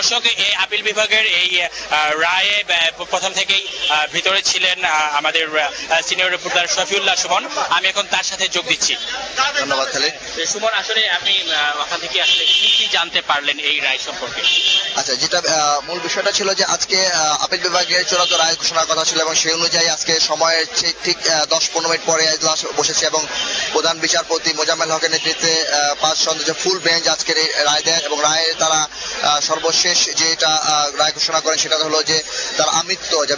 দর্শক, এই আপিল বিভাগের এই রায়ে প্রথম থেকেই ভিতরে ছিলেন আমাদের সিনিয়র রিপোর্টার শফিউল্লাহ সুমন। আমি এখন তার সাথে যোগ দিচ্ছি। ধন্যবাদ খালিদ। সুমন, আসলে আপনি ওখান থেকে আসলে কি জানতে পারলেন এই রায় সম্পর্কে? আচ্ছা, যেটা মূল বিষয়টা ছিল যে আজকে আপিল বিভাগের চূড়ান্ত রায় ঘোষণার কথা ছিল এবং সেই অনুযায়ী আজকে সময়ের ঠিক 10-15 মিনিট পরে এজলাস বসেছে এবং প্রধান বিচারপতি মোজাম্মেল হকের নেতৃত্বে 5 সদস্যের ফুল বেঞ্চ আজকের রায় দেয় এবং রায়ে তারা সর্বশেষ যেটা রায় ঘোষণা করেন সেটা হলো যে তার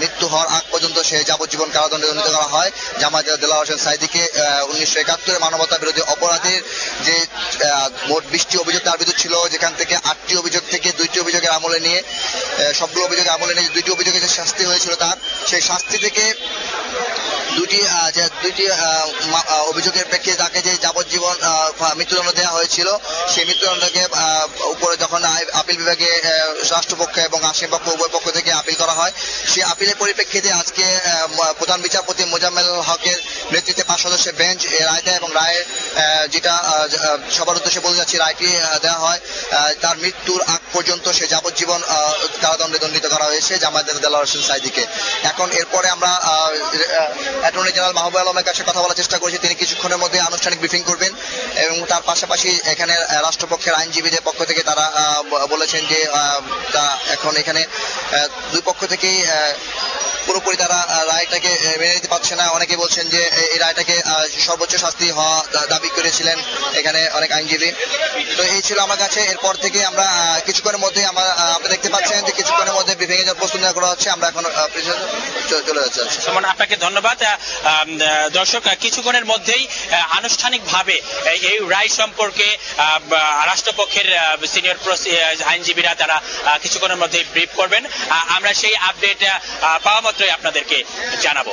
মৃত্যু হওয়ার আগ পর্যন্ত সে যাবজ্জীবন কারাদণ্ডে দণ্ডিত করা হয় জামায়াত দেলোয়ার হোসেন সাঈদীকে। 1971 মানবতা বিরোধী অপরাধের যে মোট 20টি অভিযোগ তার বিরুদ্ধে ছিল, যেখান থেকে 8টি অভিযোগ থেকে 2টি অভিযোগের আমলে নিয়ে সবগুলো অভিযোগের আমলে নিয়ে 2টি অভিযোগের যে শাস্তি হয়েছিল তার সেই শাস্তি থেকে দুটি অভিযোগের প্রেক্ষিতে তাকে যে যাবজ্জীবন মৃত্যুদণ্ড দেওয়া হয়েছিল সেই মৃত্যুদণ্ডকে উপরে যখন আপিল বিভাগে রাষ্ট্রপক্ষ এবং আসামি পক্ষ উভয় পক্ষ থেকে আপিল করা হয়, সেই আপিলের পরিপ্রেক্ষিতে আজকে প্রধান বিচারপতি মোজাম্মেল হকের নেতৃত্বে 5 সদস্যের বেঞ্চ রায় দেয় এবং রায়ের যেটা সবার উদ্দেশ্যে বলে যাচ্ছি, রায়টি দেওয়া হয় তার মৃত্যুর আগ পর্যন্ত সে যাবজ্জীবন কারাদণ্ডে দণ্ডিত করা হয়েছে জামায়াত দেলোয়ার হোসেন সাঈদীকে। এখন এরপরে আমরা অ্যাটর্নি জেনারেল মাহবুব আলমের কাছে কথা বলার চেষ্টা করেছি। তিনি কিছুক্ষণের মধ্যে আনুষ্ঠানিক ব্রিফিং করবেন এবং তার পাশাপাশি এখানে রাষ্ট্রপক্ষের আইনজীবীদের পক্ষ থেকে তারা বলেছেন যে এখন এখানে দুই পক্ষ থেকেই পুরোপুরি তারা রায়টাকে মেনে নিতে পারছে না। অনেকে বলছেন যে এই রায়টাকে সর্বোচ্চ শাস্তি হওয়া দাবি করেছিলেন এখানে অনেক আইনজীবী। তো এই ছিল আমার কাছে। এরপর থেকে আমরা কিছুক্ষণের মধ্যে আপনি দেখতে পাচ্ছেন যে কিছুক্ষণের মধ্যে ব্রিফিং এর প্রস্তুতি করা হচ্ছে। আমরা এখন চলে যাচ্ছি। সুমন, আপনাকে ধন্যবাদ। দর্শক, কিছুক্ষণের মধ্যেই আনুষ্ঠানিকভাবে এই রায় সম্পর্কে রাষ্ট্রপক্ষের সিনিয়র আইনজীবীরা তারা কিছুক্ষণের মধ্যেই ব্রিফ করবেন। আমরা সেই আপডেট পাওয়া মাত্রই আপনাদেরকে জানাবো।